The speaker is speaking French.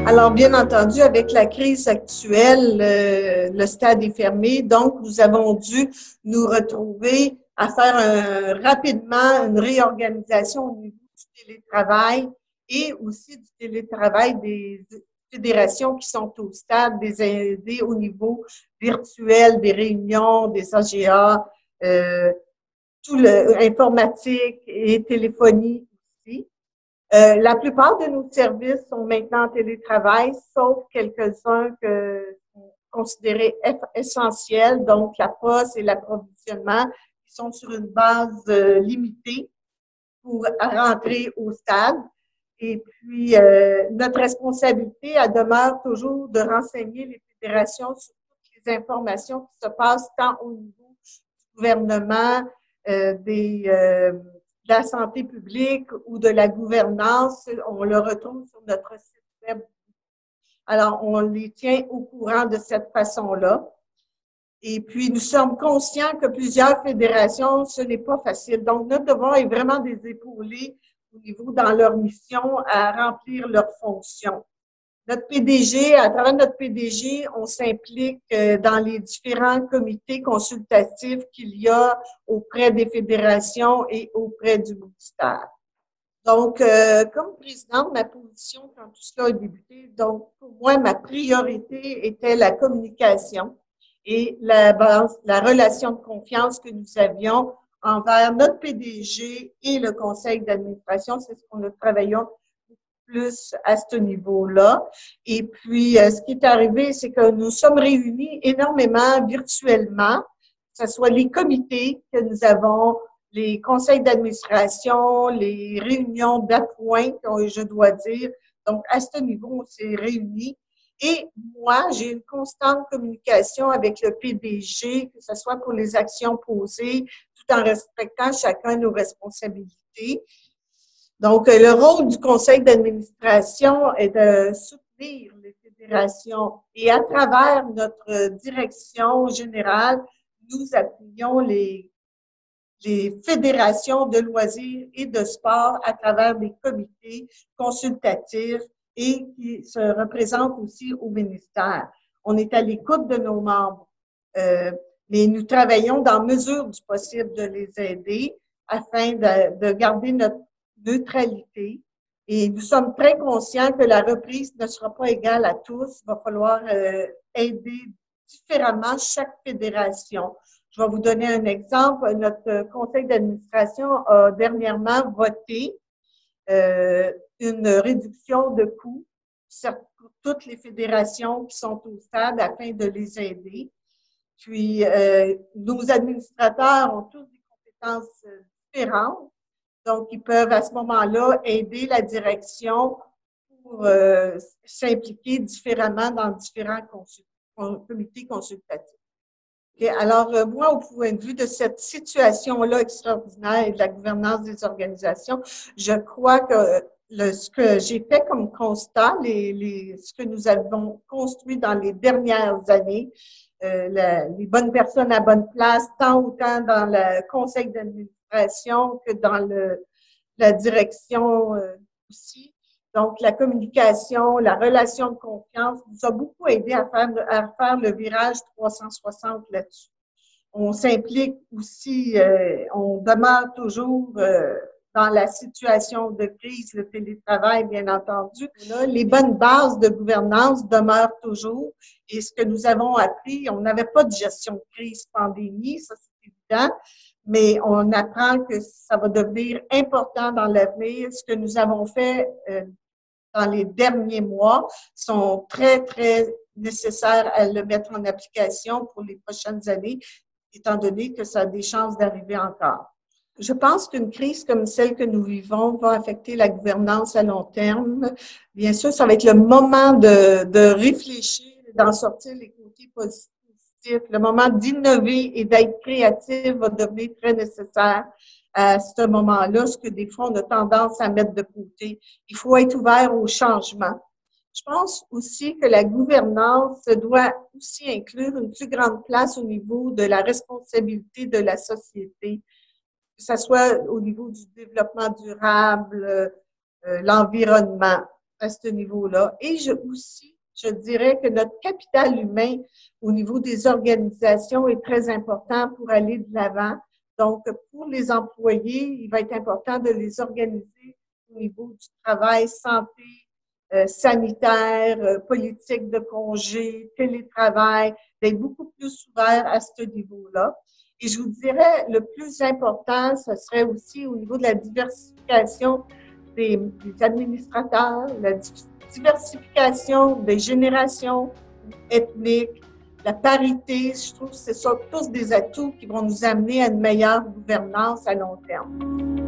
Alors, bien entendu, avec la crise actuelle, le stade est fermé, donc nous avons dû nous retrouver à faire rapidement une réorganisation au niveau du télétravail et aussi du télétravail des fédérations qui sont au stade, des aider au niveau virtuel, des réunions, des AGA, tout l'informatique et téléphonie aussi. La plupart de nos services sont maintenant en télétravail, sauf quelques-uns que sont considérés essentiels, donc la poste et l'approvisionnement, qui sont sur une base limitée pour rentrer au stade. Et puis, notre responsabilité, elle demeure toujours de renseigner les fédérations sur toutes les informations qui se passent tant au niveau du gouvernement, de la santé publique ou de la gouvernance. On le retrouve sur notre site web. Alors, on les tient au courant de cette façon-là. Et puis, nous sommes conscients que plusieurs fédérations, ce n'est pas facile. Donc, notre devoir est vraiment de les épauler au niveau dans leur mission à remplir leurs fonctions. Notre PDG, à travers notre PDG, on s'implique dans les différents comités consultatifs qu'il y a auprès des fédérations et auprès du ministère. Donc, comme présidente, ma position quand tout cela a débuté, donc pour moi, ma priorité était la communication et la relation de confiance que nous avions envers notre PDG et le conseil d'administration. C'est ce qu'on a travaillé plus à ce niveau-là. Et puis, ce qui est arrivé, c'est que nous sommes réunis énormément virtuellement, que ce soit les comités que nous avons, les conseils d'administration, les réunions d'appoint, je dois dire. Donc, à ce niveau, on s'est réunis. Et moi, j'ai une constante communication avec le PDG, que ce soit pour les actions posées, tout en respectant chacun nos responsabilités. Donc, le rôle du conseil d'administration est de soutenir les fédérations et à travers notre direction générale, nous appuyons les fédérations de loisirs et de sport à travers des comités consultatifs et qui se représentent aussi au ministère. On est à l'écoute de nos membres, mais nous travaillons dans mesure du possible de les aider afin de garder notre neutralité. Et nous sommes très conscients que la reprise ne sera pas égale à tous. Il va falloir aider différemment chaque fédération. Je vais vous donner un exemple. Notre conseil d'administration a dernièrement voté une réduction de coûts pour toutes les fédérations qui sont au stade afin de les aider. Puis, nos administrateurs ont tous des compétences différentes. Donc, ils peuvent à ce moment-là aider la direction pour s'impliquer différemment dans différents comités consultatifs. Okay. Alors, moi, au point de vue de cette situation-là extraordinaire et de la gouvernance des organisations, je crois que ce que j'ai fait comme constat, ce que nous avons construit dans les dernières années, les bonnes personnes à bonne place, tant autant dans le conseil d'administration que dans la direction aussi. Donc, la communication, la relation de confiance nous a beaucoup aidé à faire le virage 360 là-dessus. On s'implique aussi, on demeure toujours dans la situation de crise, le télétravail, bien entendu. Là, les bonnes bases de gouvernance demeurent toujours. Et ce que nous avons appris, on n'avait pas de gestion de crise pandémie, ça c'est évident, mais on apprend que ça va devenir important dans l'avenir. Ce que nous avons fait dans les derniers mois sont très, très nécessaires à le mettre en application pour les prochaines années. étant donné que ça a des chances d'arriver encore. Je pense qu'une crise comme celle que nous vivons va affecter la gouvernance à long terme. Bien sûr, ça va être le moment de réfléchir et d'en sortir les côtés positifs. Le moment d'innover et d'être créatif va devenir très nécessaire à ce moment-là, ce que des fois on a tendance à mettre de côté. Il faut être ouvert au changement. Je pense aussi que la gouvernance doit aussi inclure une plus grande place au niveau de la responsabilité de la société, que ce soit au niveau du développement durable, l'environnement à ce niveau-là. Et je dirais que notre capital humain au niveau des organisations est très important pour aller de l'avant. Donc, pour les employés, il va être important de les organiser au niveau du travail, santé, sanitaire, politique de congé, télétravail, d'être beaucoup plus ouvert à ce niveau-là. Et je vous dirais, le plus important, ce serait aussi au niveau de la diversification des administrateurs, la diversification des générations ethniques, la parité. Je trouve que ce sont tous des atouts qui vont nous amener à une meilleure gouvernance à long terme.